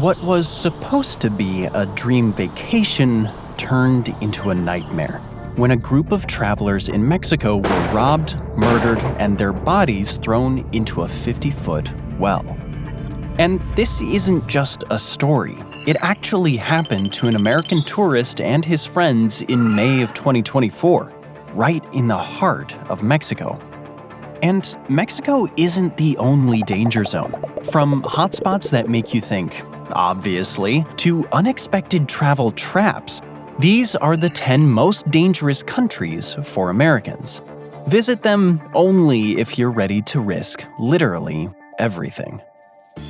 What was supposed to be a dream vacation turned into a nightmare when a group of travelers in Mexico were robbed, murdered, and their bodies thrown into a 50-foot well. And this isn't just a story. It actually happened to an American tourist and his friends in May of 2024, right in the heart of Mexico. And Mexico isn't the only danger zone. From hotspots that make you think, obviously, to unexpected travel traps, these are the 10 most dangerous countries for Americans. Visit them only if you're ready to risk literally everything.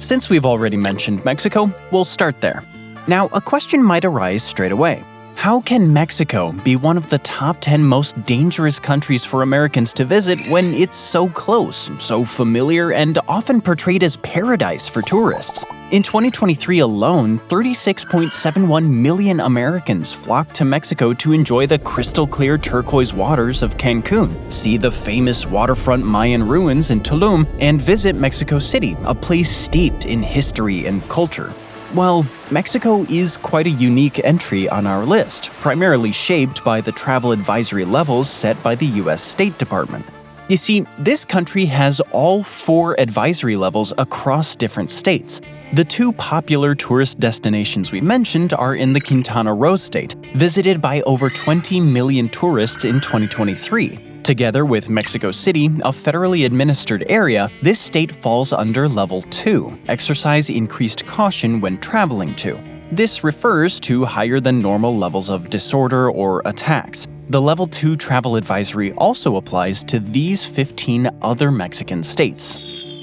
Since we've already mentioned Mexico, we'll start there. Now, a question might arise straight away. How can Mexico be one of the top 10 most dangerous countries for Americans to visit when it's so close, so familiar, and often portrayed as paradise for tourists? In 2023 alone, 36.71 million Americans flocked to Mexico to enjoy the crystal-clear turquoise waters of Cancun, see the famous waterfront Mayan ruins in Tulum, and visit Mexico City, a place steeped in history and culture. Well, Mexico is quite a unique entry on our list, primarily shaped by the travel advisory levels set by the US State Department. You see, this country has all 4 advisory levels across different states. The 2 popular tourist destinations we mentioned are in the Quintana Roo state, visited by over 20 million tourists in 2023. Together with Mexico City, a federally administered area, this state falls under Level 2, exercise increased caution when traveling to. This refers to higher than normal levels of disorder or attacks. The Level 2 travel advisory also applies to these 15 other Mexican states.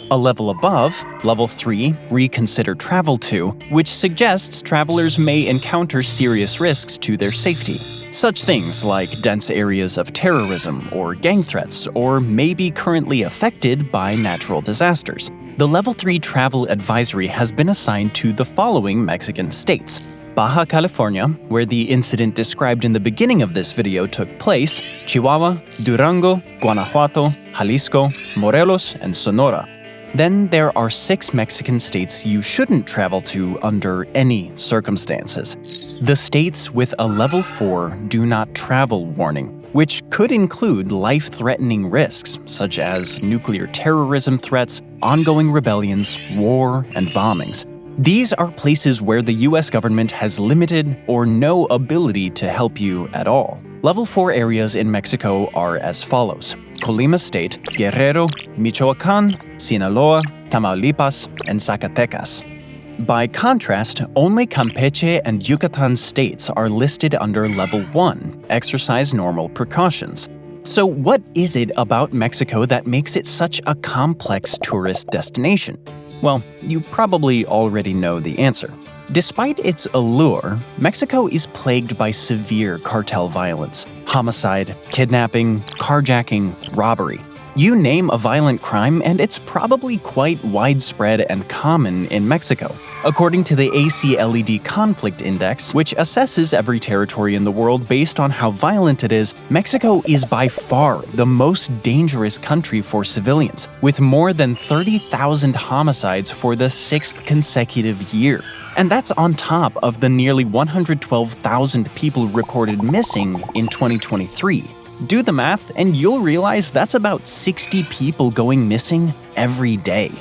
A level above, Level 3, reconsider travel to, which suggests travelers may encounter serious risks to their safety. Such things like dense areas of terrorism or gang threats, or may be currently affected by natural disasters. The Level 3 travel advisory has been assigned to the following Mexican states: Baja California, where the incident described in the beginning of this video took place, Chihuahua, Durango, Guanajuato, Jalisco, Morelos, and Sonora. Then there are 6 Mexican states you shouldn't travel to under any circumstances. The states with a Level 4 do not travel warning, which could include life-threatening risks such as nuclear terrorism threats, ongoing rebellions, war, and bombings. These are places where the US government has limited or no ability to help you at all. Level 4 areas in Mexico are as follows: Colima State, Guerrero, Michoacán, Sinaloa, Tamaulipas, and Zacatecas. By contrast, only Campeche and Yucatan states are listed under Level 1, exercise normal precautions. So what is it about Mexico that makes it such a complex tourist destination? Well, you probably already know the answer. Despite its allure, Mexico is plagued by severe cartel violence, homicide, kidnapping, carjacking, robbery. You name a violent crime and it's probably quite widespread and common in Mexico. According to the ACLED Conflict Index, which assesses every territory in the world based on how violent it is, Mexico is by far the most dangerous country for civilians, with more than 30,000 homicides for the 6th consecutive year. And that's on top of the nearly 112,000 people reported missing in 2023. Do the math and you'll realize that's about 60 people going missing every day.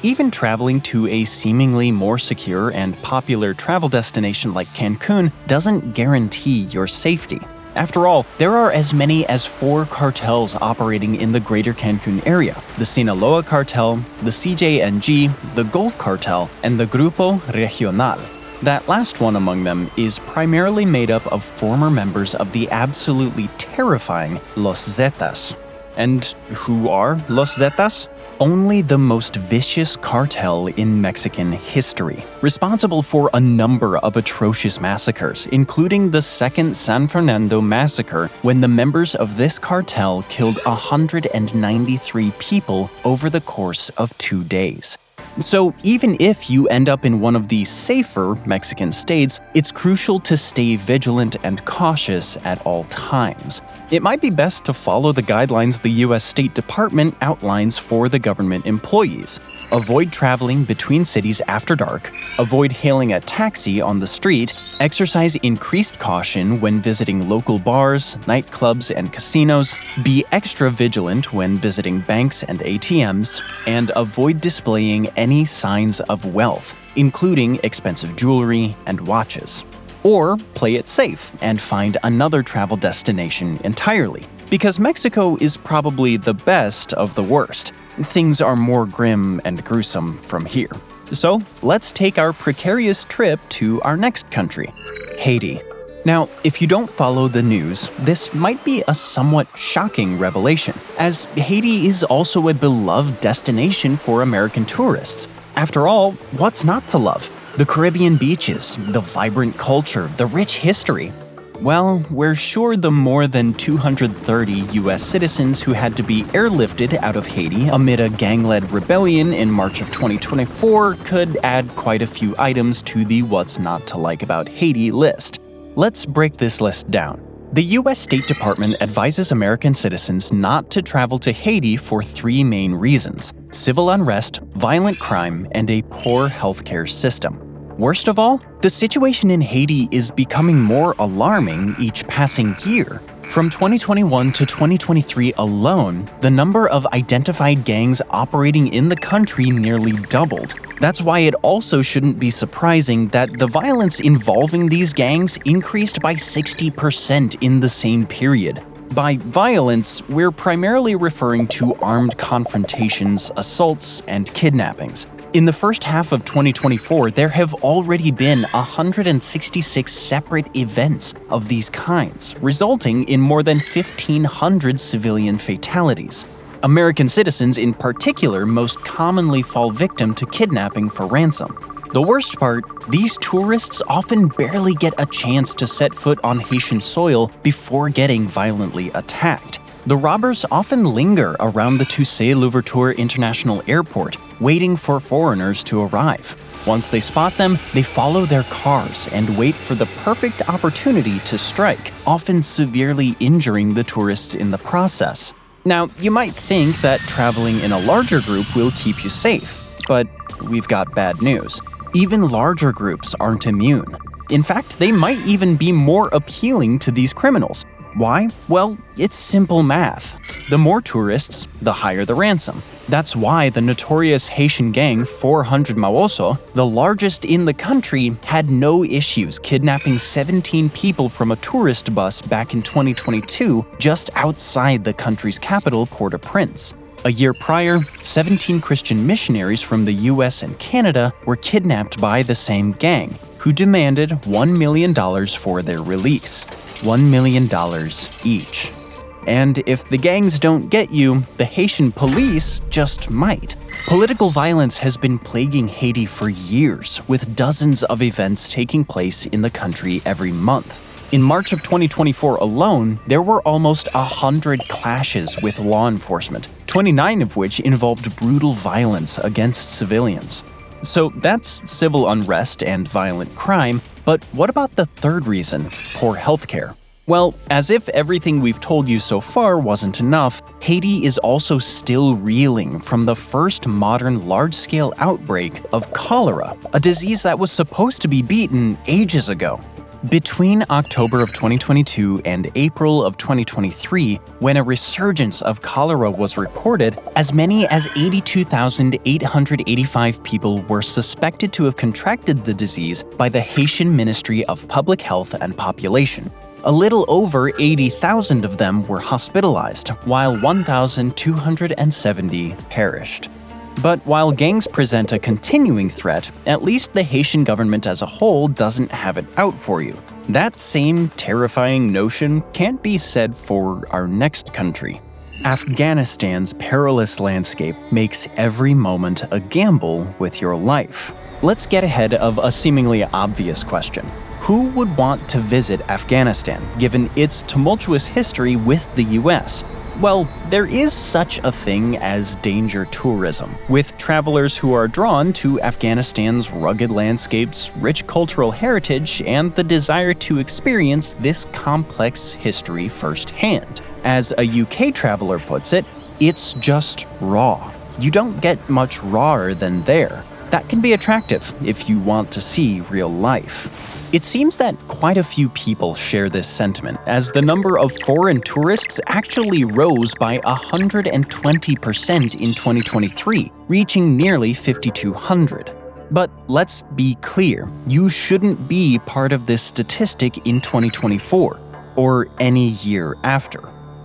Even traveling to a seemingly more secure and popular travel destination like Cancun doesn't guarantee your safety. After all, there are as many as 4 cartels operating in the greater Cancun area: the Sinaloa Cartel, the CJNG, the Gulf Cartel, and the Grupo Regional. That last one among them is primarily made up of former members of the absolutely terrifying Los Zetas. And who are Los Zetas? Only the most vicious cartel in Mexican history, responsible for a number of atrocious massacres, including the second San Fernando massacre, when the members of this cartel killed 193 people over the course of 2 days. So even if you end up in one of the safer Mexican states, it's crucial to stay vigilant and cautious at all times. It might be best to follow the guidelines the U.S. State Department outlines for the government employees. Avoid traveling between cities after dark, avoid hailing a taxi on the street, exercise increased caution when visiting local bars, nightclubs, and casinos, be extra vigilant when visiting banks and ATMs, and avoid displaying any signs of wealth, including expensive jewelry and watches. Or play it safe and find another travel destination entirely, because Mexico is probably the best of the worst. Things are more grim and gruesome from here. So let's take our precarious trip to our next country, Haiti. Now, if you don't follow the news, this might be a somewhat shocking revelation, as Haiti is also a beloved destination for American tourists. After all, what's not to love? The Caribbean beaches, the vibrant culture, the rich history. Well, we're sure the more than 230 U.S. citizens who had to be airlifted out of Haiti amid a gang-led rebellion in March of 2024 could add quite a few items to the What's Not to Like About Haiti list. Let's break this list down. The U.S. State Department advises American citizens not to travel to Haiti for three main reasons: civil unrest, violent crime, and a poor healthcare system. Worst of all, the situation in Haiti is becoming more alarming each passing year. From 2021 to 2023 alone, the number of identified gangs operating in the country nearly doubled. That's why it also shouldn't be surprising that the violence involving these gangs increased by 60% in the same period. By violence, we're primarily referring to armed confrontations, assaults, and kidnappings. In the first half of 2024, there have already been 166 separate events of these kinds, resulting in more than 1,500 civilian fatalities. American citizens in particular most commonly fall victim to kidnapping for ransom. The worst part, these tourists often barely get a chance to set foot on Haitian soil before getting violently attacked. The robbers often linger around the Toussaint-Louverture International Airport, waiting for foreigners to arrive. Once they spot them, they follow their cars and wait for the perfect opportunity to strike, often severely injuring the tourists in the process. Now, you might think that traveling in a larger group will keep you safe, but we've got bad news. Even larger groups aren't immune. In fact, they might even be more appealing to these criminals. Why? Well, it's simple math. The more tourists, the higher the ransom. That's why the notorious Haitian gang 400 Mawoso, the largest in the country, had no issues kidnapping 17 people from a tourist bus back in 2022 just outside the country's capital, Port-au-Prince. A year prior, 17 Christian missionaries from the US and Canada were kidnapped by the same gang, who demanded $1 million for their release. $1 million each. And if the gangs don't get you, the Haitian police just might. Political violence has been plaguing Haiti for years, with dozens of events taking place in the country every month. In March of 2024 alone, there were almost 100 clashes with law enforcement, 29 of which involved brutal violence against civilians. So that's civil unrest and violent crime, but what about the third reason, poor healthcare? Well, as if everything we've told you so far wasn't enough, Haiti is also still reeling from the first modern large-scale outbreak of cholera, a disease that was supposed to be beaten ages ago. Between October of 2022 and April of 2023, when a resurgence of cholera was reported, as many as 82,885 people were suspected to have contracted the disease by the Haitian Ministry of Public Health and Population. A little over 80,000 of them were hospitalized, while 1,270 perished. But while gangs present a continuing threat, at least the Haitian government as a whole doesn't have it out for you. That same terrifying notion can't be said for our next country. Afghanistan's perilous landscape makes every moment a gamble with your life. Let's get ahead of a seemingly obvious question. Who would want to visit Afghanistan, given its tumultuous history with the US? Well, there is such a thing as danger tourism, with travelers who are drawn to Afghanistan's rugged landscapes, rich cultural heritage, and the desire to experience this complex history firsthand. As a UK traveler puts it, it's just raw. You don't get much rawer than there. That can be attractive if you want to see real life. It seems that quite a few people share this sentiment, as the number of foreign tourists actually rose by 120% in 2023, reaching nearly 5,200. But let's be clear, you shouldn't be part of this statistic in 2024, or any year after.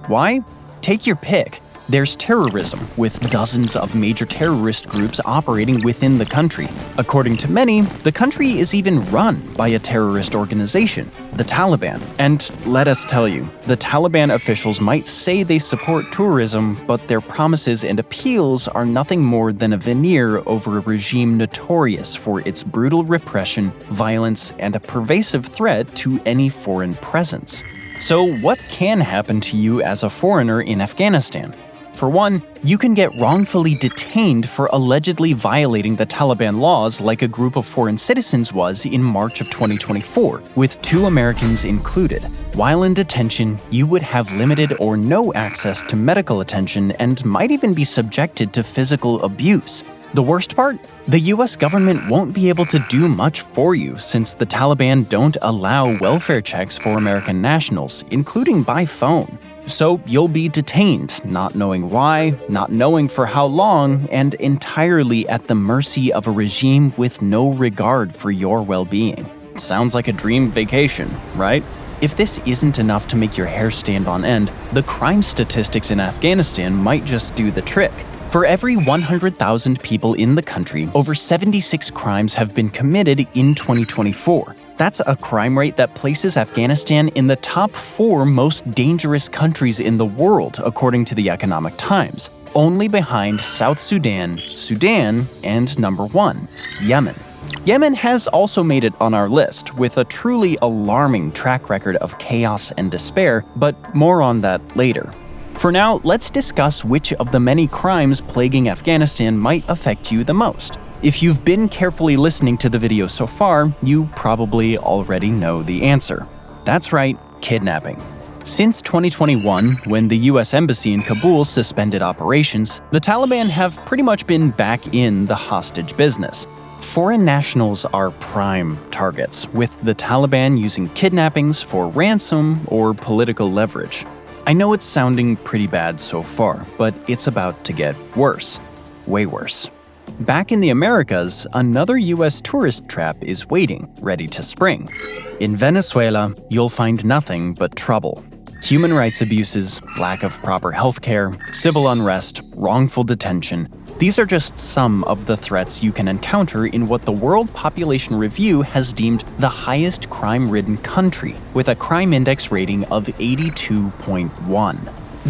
Why? Take your pick. There's terrorism, with dozens of major terrorist groups operating within the country. According to many, the country is even run by a terrorist organization, the Taliban. And let us tell you, the Taliban officials might say they support tourism, but their promises and appeals are nothing more than a veneer over a regime notorious for its brutal repression, violence, and a pervasive threat to any foreign presence. So what can happen to you as a foreigner in Afghanistan? For one, you can get wrongfully detained for allegedly violating the Taliban laws like a group of foreign citizens was in March of 2024, with 2 Americans included. While in detention, you would have limited or no access to medical attention and might even be subjected to physical abuse. The worst part? The US government won't be able to do much for you since the Taliban don't allow welfare checks for American nationals, including by phone. So you'll be detained, not knowing why, not knowing for how long, and entirely at the mercy of a regime with no regard for your well-being. Sounds like a dream vacation, right? If this isn't enough to make your hair stand on end, the crime statistics in Afghanistan might just do the trick. For every 100,000 people in the country, over 76 crimes have been committed in 2024. That's a crime rate that places Afghanistan in the top 4 most dangerous countries in the world, according to the Economic Times, only behind South Sudan, and number 1, Yemen. Yemen has also made it on our list, with a truly alarming track record of chaos and despair, but more on that later. For now, let's discuss which of the many crimes plaguing Afghanistan might affect you the most. If you've been carefully listening to the video so far, you probably already know the answer. That's right, kidnapping. Since 2021, when the US Embassy in Kabul suspended operations, the Taliban have pretty much been back in the hostage business. Foreign nationals are prime targets, with the Taliban using kidnappings for ransom or political leverage. I know it's sounding pretty bad so far, but it's about to get worse. Way worse. Back in the Americas, another US tourist trap is waiting, ready to spring. In Venezuela, you'll find nothing but trouble. Human rights abuses, lack of proper healthcare, civil unrest, wrongful detention. These are just some of the threats you can encounter in what the World Population Review has deemed the highest crime-ridden country, with a crime index rating of 82.1.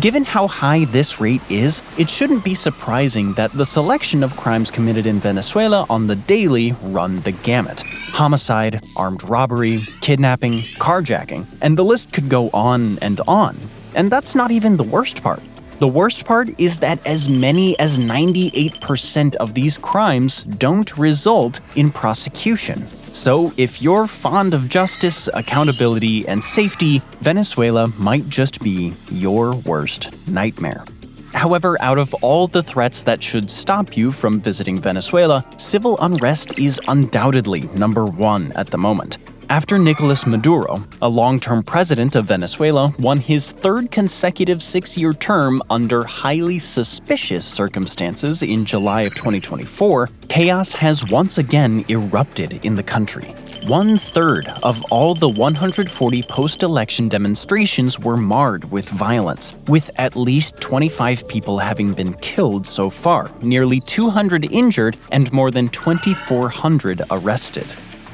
Given how high this rate is, it shouldn't be surprising that the selection of crimes committed in Venezuela on the daily run the gamut. Homicide, armed robbery, kidnapping, carjacking, and the list could go on and on. And that's not even the worst part. The worst part is that as many as 98% of these crimes don't result in prosecution. So if you're fond of justice, accountability, and safety, Venezuela might just be your worst nightmare. However, out of all the threats that should stop you from visiting Venezuela, civil unrest is undoubtedly number 1 at the moment. After Nicolas Maduro, a long-term president of Venezuela, won his 3rd consecutive 6-year term under highly suspicious circumstances in July of 2024, chaos has once again erupted in the country. 1/3 of all the 140 post-election demonstrations were marred with violence, with at least 25 people having been killed so far, nearly 200 injured, and more than 2,400 arrested.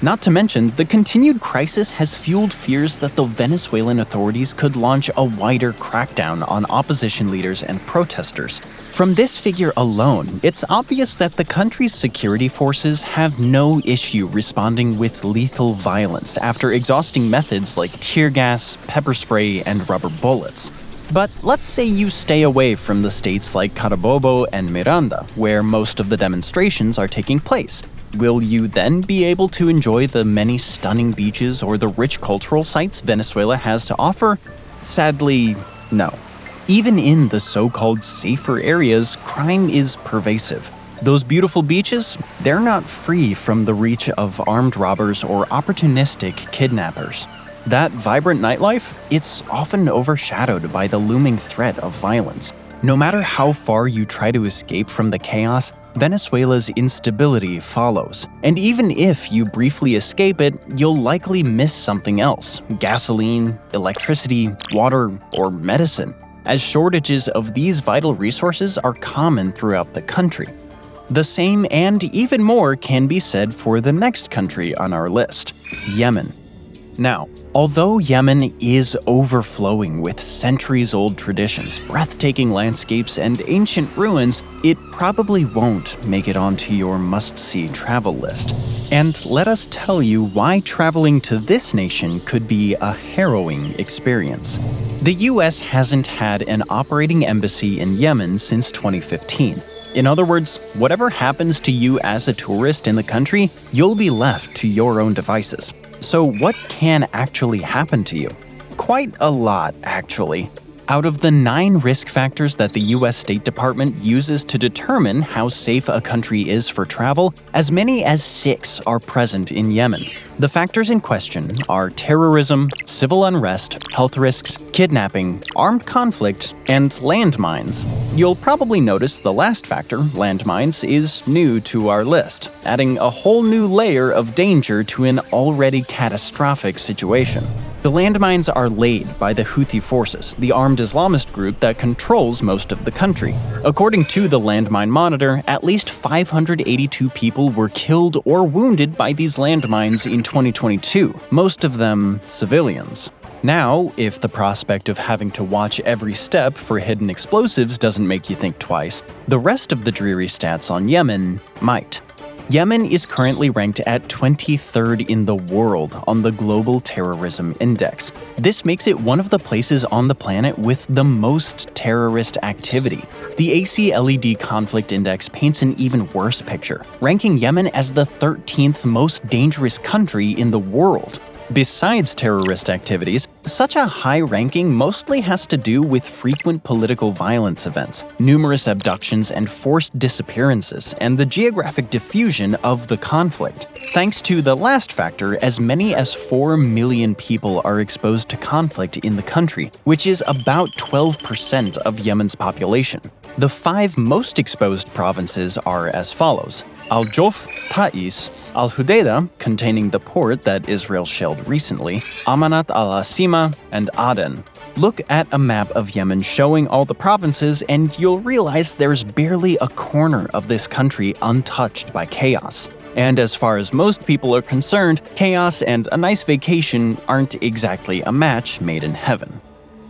Not to mention, the continued crisis has fueled fears that the Venezuelan authorities could launch a wider crackdown on opposition leaders and protesters. From this figure alone, it's obvious that the country's security forces have no issue responding with lethal violence after exhausting methods like tear gas, pepper spray, and rubber bullets. But let's say you stay away from the states like Carabobo and Miranda, where most of the demonstrations are taking place. Will you then be able to enjoy the many stunning beaches or the rich cultural sites Venezuela has to offer? Sadly, no. Even in the so-called safer areas, crime is pervasive. Those beautiful beaches, they're not free from the reach of armed robbers or opportunistic kidnappers. That vibrant nightlife, it's often overshadowed by the looming threat of violence. No matter how far you try to escape from the chaos, Venezuela's instability follows. And even if you briefly escape it, you'll likely miss something else: gasoline, electricity, water, or medicine, as shortages of these vital resources are common throughout the country. The same and even more can be said for the next country on our list, Yemen. Now, although Yemen is overflowing with centuries-old traditions, breathtaking landscapes, and ancient ruins, it probably won't make it onto your must-see travel list. And let us tell you why traveling to this nation could be a harrowing experience. The US hasn't had an operating embassy in Yemen since 2015. In other words, whatever happens to you as a tourist in the country, you'll be left to your own devices. So what can actually happen to you? Quite a lot, actually. Out of the 9 risk factors that the US State Department uses to determine how safe a country is for travel, as many as 6 are present in Yemen. The factors in question are terrorism, civil unrest, health risks, kidnapping, armed conflict, and landmines. You'll probably notice the last factor, landmines, is new to our list, adding a whole new layer of danger to an already catastrophic situation. The landmines are laid by the Houthi forces, the armed Islamist group that controls most of the country. According to the Landmine Monitor, at least 582 people were killed or wounded by these landmines in 2022, most of them civilians. Now, if the prospect of having to watch every step for hidden explosives doesn't make you think twice, the rest of the dreary stats on Yemen might. Yemen is currently ranked at 23rd in the world on the Global Terrorism Index. This makes it one of the places on the planet with the most terrorist activity. The ACLED Conflict Index paints an even worse picture, ranking Yemen as the 13th most dangerous country in the world. Besides terrorist activities, such a high ranking mostly has to do with frequent political violence events, numerous abductions and forced disappearances, and the geographic diffusion of the conflict. Thanks to the last factor, as many as 4 million people are exposed to conflict in the country, which is about 12% of Yemen's population. The 5 most exposed provinces are as follows: Al-Jof, Ta'is, Al-Hudaydah, containing the port that Israel shelled recently, Amanat al-Asima, and Aden. Look at a map of Yemen showing all the provinces and you'll realize there's barely a corner of this country untouched by chaos. And as far as most people are concerned, chaos and a nice vacation aren't exactly a match made in heaven.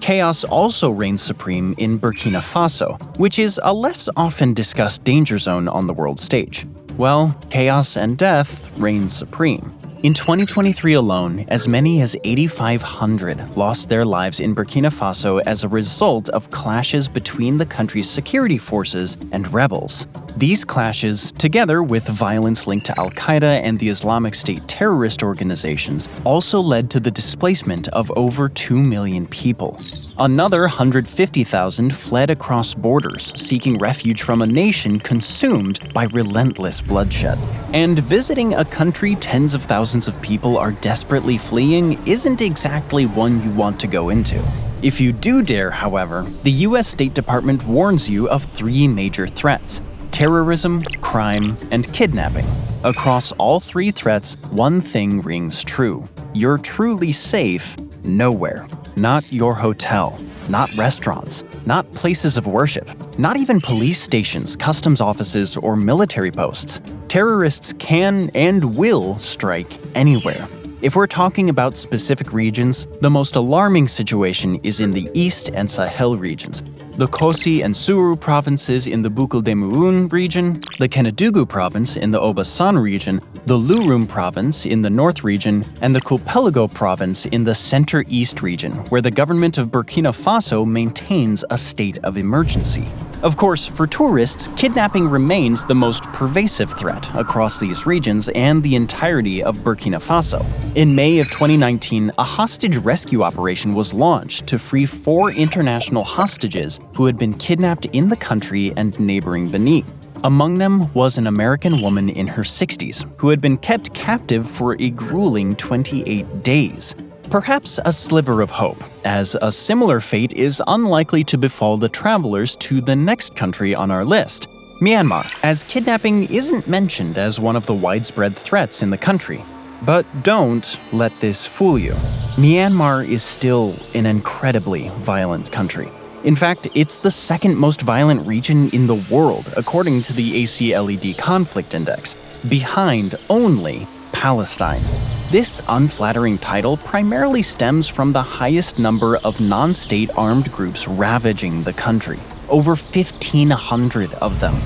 Chaos also reigns supreme in Burkina Faso, which is a less often discussed danger zone on the world stage. Well, chaos and death reign supreme. In 2023 alone, as many as 8,500 lost their lives in Burkina Faso as a result of clashes between the country's security forces and rebels. These clashes, together with violence linked to Al-Qaeda and the Islamic State terrorist organizations, also led to the displacement of over 2 million people. Another 150,000 fled across borders, seeking refuge from a nation consumed by relentless bloodshed. And visiting a country tens of thousands of people are desperately fleeing isn't exactly one you want to go into. If you do dare, however, the US State Department warns you of 3 major threats: terrorism, crime, and kidnapping. Across all 3 threats, one thing rings true: you're truly safe nowhere. Not your hotel, not restaurants, not places of worship, not even police stations, customs offices, or military posts. Terrorists can and will strike anywhere. If we're talking about specific regions, the most alarming situation is in the East and Sahel regions. the Kosi and Suru provinces in the Bukal-Demuun region, the Kenedugu province in the Obasan region, the Lurum province in the north region, and the Kupelago province in the center-east region, where the government of Burkina Faso maintains a state of emergency. Of course, for tourists, kidnapping remains the most pervasive threat across these regions and the entirety of Burkina Faso. In May of 2019, a hostage rescue operation was launched to free 4 international hostages who had been kidnapped in the country and neighboring Benin. Among them was an American woman in her 60s who had been kept captive for a grueling 28 days. Perhaps a sliver of hope, as a similar fate is unlikely to befall the travelers to the next country on our list, Myanmar, as kidnapping isn't mentioned as one of the widespread threats in the country. But don't let this fool you. Myanmar is still an incredibly violent country. In fact, it's the second most violent region in the world, according to the ACLED Conflict Index, behind only Palestine. This unflattering title primarily stems from the highest number of non-state armed groups ravaging the country, over 1,500 of them.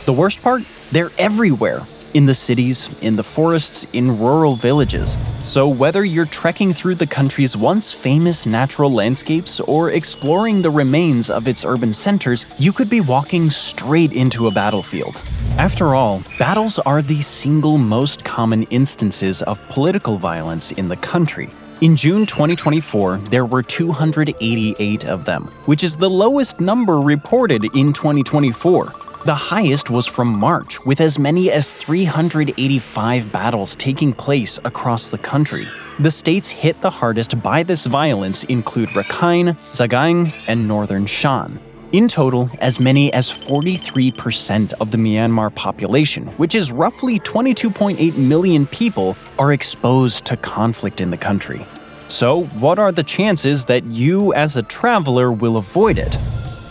The worst part? They're everywhere. In the cities, in the forests, in rural villages. So whether you're trekking through the country's once famous natural landscapes or exploring the remains of its urban centers, you could be walking straight into a battlefield. After all, battles are the single most common instances of political violence in the country. In June 2024, there were 288 of them, which is the lowest number reported in 2024. The highest was from March, with as many as 385 battles taking place across the country. The states hit the hardest by this violence include Rakhine, Zagaing, and Northern Shan. In total, as many as 43% of the Myanmar population, which is roughly 22.8 million people, are exposed to conflict in the country. So, what are the chances that you as a traveler will avoid it?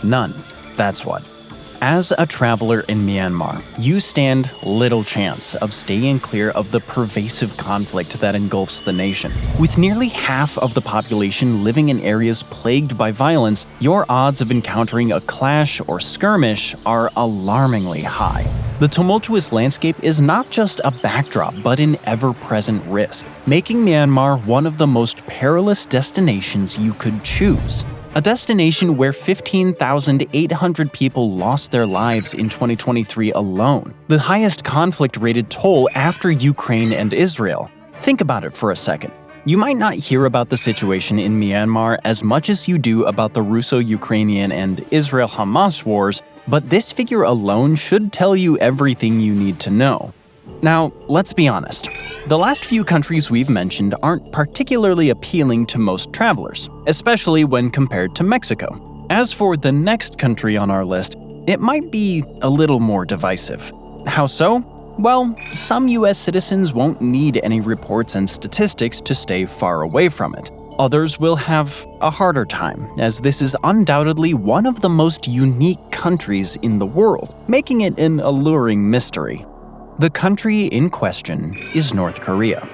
None. That's what. As a traveler in Myanmar, you stand little chance of staying clear of the pervasive conflict that engulfs the nation. With nearly half of the population living in areas plagued by violence, your odds of encountering a clash or skirmish are alarmingly high. The tumultuous landscape is not just a backdrop, but an ever-present risk, making Myanmar one of the most perilous destinations you could choose. A destination where 15,800 people lost their lives in 2023 alone, the highest conflict-rated toll after Ukraine and Israel. Think about it for a second. You might not hear about the situation in Myanmar as much as you do about the Russo-Ukrainian and Israel-Hamas wars, but this figure alone should tell you everything you need to know. Now, let's be honest. The last few countries we've mentioned aren't particularly appealing to most travelers, especially when compared to Mexico. As for the next country on our list, it might be a little more divisive. How so? Well, some US citizens won't need any reports and statistics to stay far away from it. Others will have a harder time, as this is undoubtedly one of the most unique countries in the world, making it an alluring mystery. The country in question is North Korea.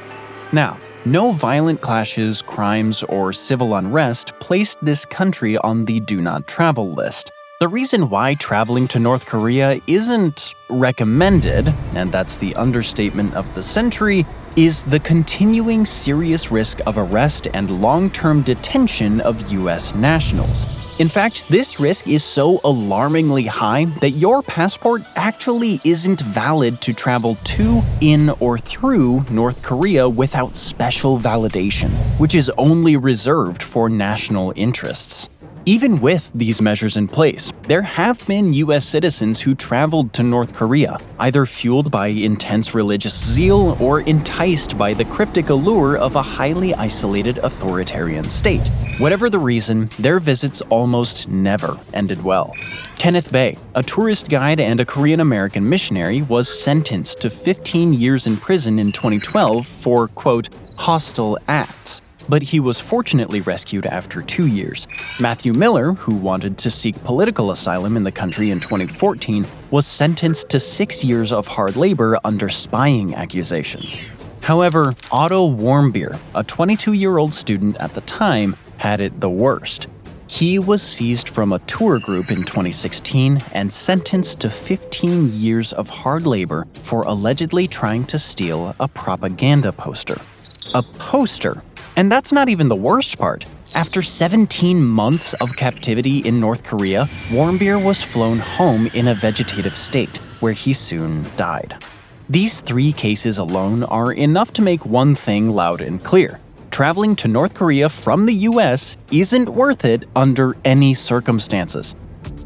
Now, no violent clashes, crimes, or civil unrest placed this country on the do not travel list. The reason why traveling to North Korea isn't recommended, and that's the understatement of the century, is the continuing serious risk of arrest and long-term detention of US nationals. In fact, this risk is so alarmingly high that your passport actually isn't valid to travel to, in, or through North Korea without special validation, which is only reserved for national interests. Even with these measures in place, there have been US citizens who traveled to North Korea, either fueled by intense religious zeal or enticed by the cryptic allure of a highly isolated authoritarian state. Whatever the reason, their visits almost never ended well. Kenneth Bae, a tourist guide and a Korean-American missionary, was sentenced to 15 years in prison in 2012 for, quote, hostile acts. But he was fortunately rescued after 2 years. Matthew Miller, who wanted to seek political asylum in the country in 2014, was sentenced to 6 years of hard labor under spying accusations. However, Otto Warmbier, a 22-year-old student at the time, had it the worst. He was seized from a tour group in 2016 and sentenced to 15 years of hard labor for allegedly trying to steal a propaganda poster. A poster? And that's not even the worst part. After 17 months of captivity in North Korea, Warmbier was flown home in a vegetative state, where he soon died. These 3 cases alone are enough to make one thing loud and clear. Traveling to North Korea from the US isn't worth it under any circumstances.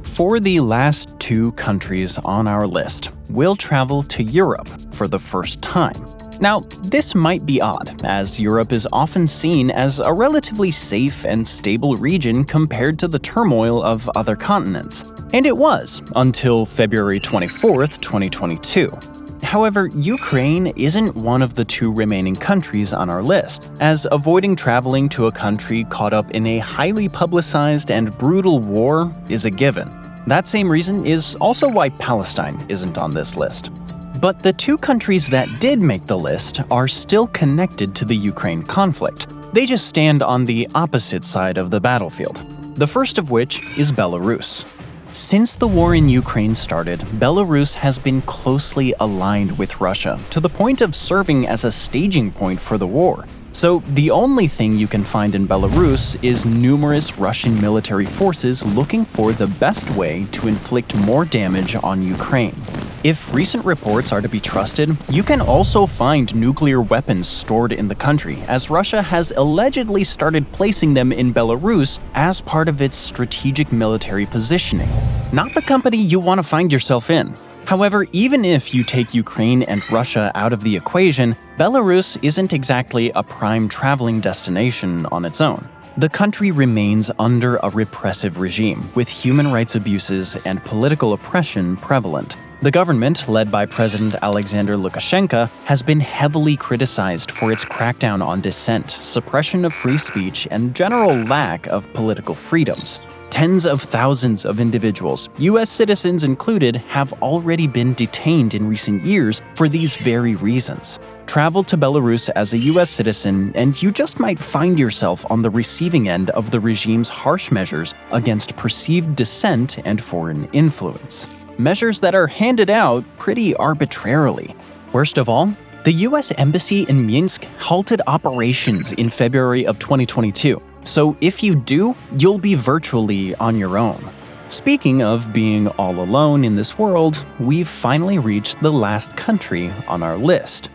For the last 2 countries on our list, we'll travel to Europe for the first time. Now, this might be odd, as Europe is often seen as a relatively safe and stable region compared to the turmoil of other continents. And it was, until February 24th, 2022. However, Ukraine isn't one of the 2 remaining countries on our list, as avoiding traveling to a country caught up in a highly publicized and brutal war is a given. That same reason is also why Palestine isn't on this list. But the 2 countries that did make the list are still connected to the Ukraine conflict. They just stand on the opposite side of the battlefield. The first of which is Belarus. Since the war in Ukraine started, Belarus has been closely aligned with Russia, to the point of serving as a staging point for the war. So the only thing you can find in Belarus is numerous Russian military forces looking for the best way to inflict more damage on Ukraine. If recent reports are to be trusted, you can also find nuclear weapons stored in the country, as Russia has allegedly started placing them in Belarus as part of its strategic military positioning. Not the company you want to find yourself in. However, even if you take Ukraine and Russia out of the equation, Belarus isn't exactly a prime traveling destination on its own. The country remains under a repressive regime, with human rights abuses and political oppression prevalent. The government, led by President Alexander Lukashenko, has been heavily criticized for its crackdown on dissent, suppression of free speech, and general lack of political freedoms. Tens of thousands of individuals, US citizens included, have already been detained in recent years for these very reasons. Travel to Belarus as a US citizen, and you just might find yourself on the receiving end of the regime's harsh measures against perceived dissent and foreign influence. Measures that are handed out pretty arbitrarily. Worst of all, the US Embassy in Minsk halted operations in February of 2022. So if you do, you'll be virtually on your own. Speaking of being all alone in this world, we've finally reached the last country on our list: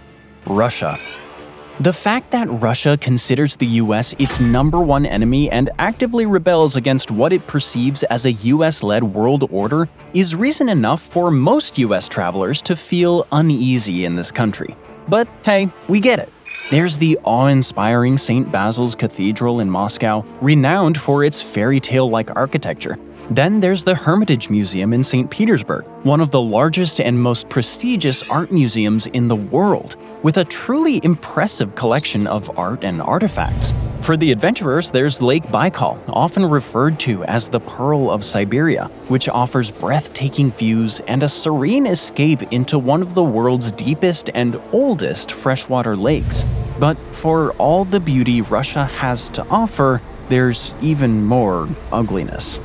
Russia. The fact that Russia considers the US its #1 enemy and actively rebels against what it perceives as a US-led world order is reason enough for most US travelers to feel uneasy in this country. But hey, we get it. There's the awe-inspiring St. Basil's Cathedral in Moscow, renowned for its fairy tale-like architecture. Then there's the Hermitage Museum in St. Petersburg, one of the largest and most prestigious art museums in the world, with a truly impressive collection of art and artifacts. For the adventurers, there's Lake Baikal, often referred to as the Pearl of Siberia, which offers breathtaking views and a serene escape into one of the world's deepest and oldest freshwater lakes. But for all the beauty Russia has to offer, there's even more ugliness.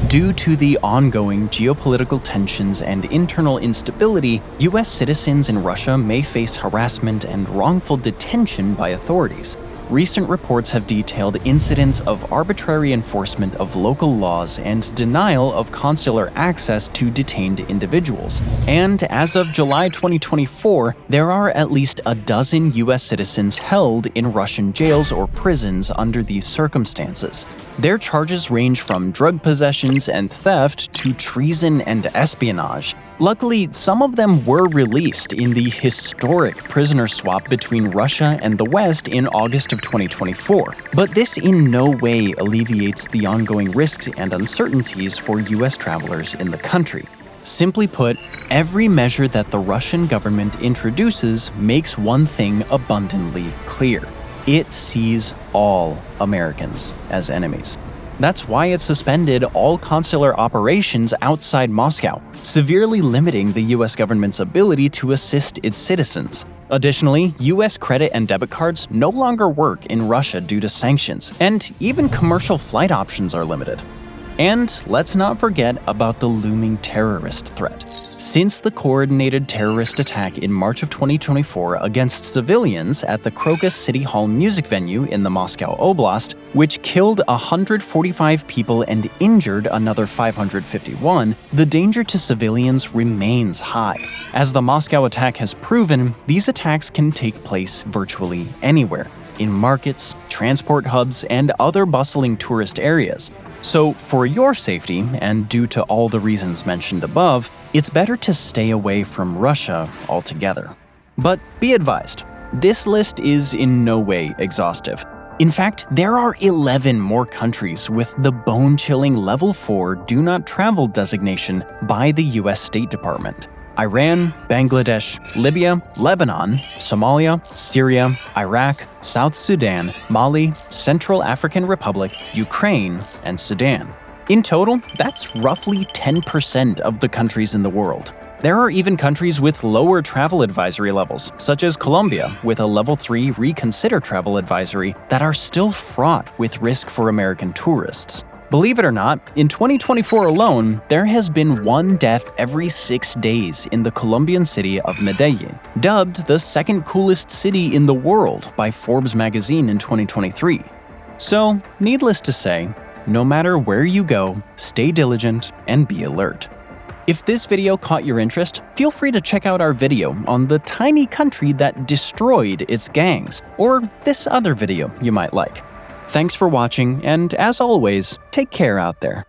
Due to the ongoing geopolitical tensions and internal instability, US citizens in Russia may face harassment and wrongful detention by authorities. Recent reports have detailed incidents of arbitrary enforcement of local laws and denial of consular access to detained individuals. And as of July 2024, there are at least a dozen US citizens held in Russian jails or prisons under these circumstances. Their charges range from drug possessions and theft to treason and espionage. Luckily, some of them were released in the historic prisoner swap between Russia and the West in August of 2024. But this in no way alleviates the ongoing risks and uncertainties for US travelers in the country. Simply put, every measure that the Russian government introduces makes one thing abundantly clear: it sees all Americans as enemies. That's why it suspended all consular operations outside Moscow, severely limiting the US government's ability to assist its citizens. Additionally, US credit and debit cards no longer work in Russia due to sanctions, and even commercial flight options are limited. And let's not forget about the looming terrorist threat. Since the coordinated terrorist attack in March of 2024 against civilians at the Crocus City Hall music venue in the Moscow Oblast, which killed 145 people and injured another 551, the danger to civilians remains high. As the Moscow attack has proven, these attacks can take place virtually anywhere, in markets, transport hubs, and other bustling tourist areas. So, for your safety, and due to all the reasons mentioned above, it's better to stay away from Russia altogether. But be advised, this list is in no way exhaustive. In fact, there are 11 more countries with the bone-chilling Level 4 Do Not Travel designation by the US State Department. Iran, Bangladesh, Libya, Lebanon, Somalia, Syria, Iraq, South Sudan, Mali, Central African Republic, Ukraine, and Sudan. In total, that's roughly 10% of the countries in the world. There are even countries with lower travel advisory levels, such as Colombia, with a Level 3 Reconsider Travel Advisory, that are still fraught with risk for American tourists. Believe it or not, in 2024 alone, there has been one death every 6 days in the Colombian city of Medellin, dubbed the second coolest city in the world by Forbes magazine in 2023. So, needless to say, no matter where you go, stay diligent and be alert. If this video caught your interest, feel free to check out our video on the tiny country that destroyed its gangs, or this other video you might like. Thanks for watching, and as always, take care out there.